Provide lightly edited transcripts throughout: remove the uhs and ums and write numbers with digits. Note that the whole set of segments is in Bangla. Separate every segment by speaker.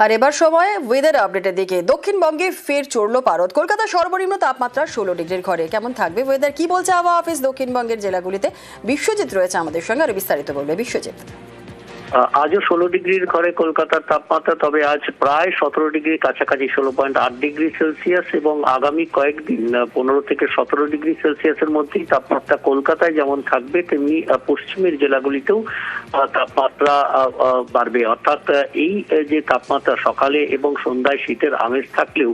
Speaker 1: আর এবার সময় ওয়েদার আপডেটের দিকে। দক্ষিণবঙ্গে ফের চড়লো পারদ। কলকাতা সর্বনিম্ন তাপমাত্রা 16 ডিগ্রির ঘরে। কেমন থাকবে ওয়েদার, কি বলছে আবহাওয়া অফিস দক্ষিণবঙ্গের জেলাগুলিতে? বিশ্বজিৎ রয়েছে আমাদের সঙ্গে, আরো বিস্তারিত বলবে বিশ্বজিৎ।
Speaker 2: আজও 16 ডিগ্রির ঘরে কলকাতার তাপমাত্রা, তবে আজ প্রায় 17 ডিগ্রির কাছাকাছি 16.8 ডিগ্রি সেলসিয়াস, এবং আগামী কয়েকদিন 15 থেকে 17 ডিগ্রি সেলসিয়াসের মধ্যেই তাপমাত্রা কলকাতায় যেমন থাকবে, তেমনি পশ্চিমের জেলাগুলিতেও তাপমাত্রা বাড়বে। অর্থাৎ এই যে তাপমাত্রা সকালে এবং সন্ধ্যায় শীতের আমেজ থাকলেও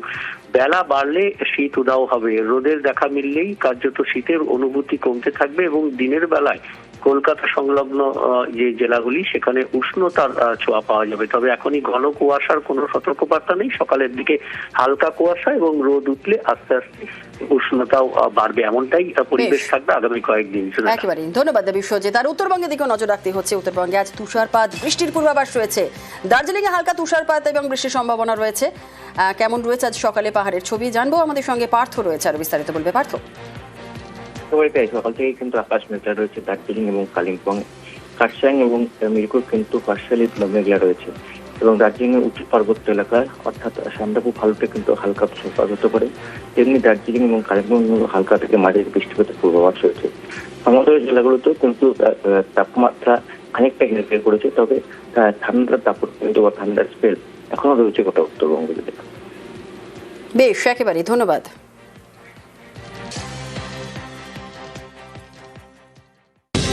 Speaker 2: বেলা বাড়লে শীত উধাও হবে। রোদের দেখা মিললেই কার্যত শীতের অনুভূতি কমতে থাকবে, এবং দিনের বেলায় কলকাতা সংলগ্ন যে জেলাগুলি সেখানে উষ্ণতার ছোঁয়া পাওয়া যাবে। তবে এখনই ঘন কুয়াশার কোনো সতর্কবার্তা নেই। সকালের দিকে হালকা কুয়াশা এবং রোদ উঠলে আস্তে আস্তে উষ্ণতাও বাড়বে, এমনটাই পরিবেশ থাকবে আগামী কয়েকদিন।
Speaker 1: একেবারেই ধন্যবাদ বিশ্বজিৎ। আর উত্তরবঙ্গের দিকে নজর রাখতে হচ্ছে। উত্তরবঙ্গে আজ তুষারপাত, বৃষ্টির পূর্বাভাস রয়েছে। দার্জিলিং এ হালকা তুষারপাত এবং বৃষ্টির সম্ভাবনা রয়েছে। কেমন রয়েছে আজ সকালে পাহাড়ের ছবি জানবো। আমাদের সঙ্গে পার্থ রয়েছে, আরো বিস্তারিত বলবে পার্থ।
Speaker 3: সকাল থেকে কিন্তু আকাশ মেঘলা রয়েছে দার্জিলিং এবং কালিম্পং, কার্শিয়াং এবং মিরপুর কিন্তু পার্শিয়ালি মেঘলা রয়েছে, এবং দার্জিলিং এর উঁচু পার্বত্য এলাকায় অর্থাৎ সান্দাকফু ফালুটে কিন্তু হালকা তুষারপাত হতে পারে। তেমনি দার্জিলিং এবং কালিম্পং হালকা থেকে মাঝারি বৃষ্টিপাতের পূর্বাভাস রয়েছে। আমাদের জেলাগুলোতেও কিন্তু তাপমাত্রা খানিকটা হেরফের করেছে, তবে ঠান্ডার দাপট কিন্তু বা ঠান্ডার স্পেল এখনো রয়েছে গোটা উত্তরবঙ্গ জেলায়।
Speaker 1: বেশ, একেবারেই ধন্যবাদ।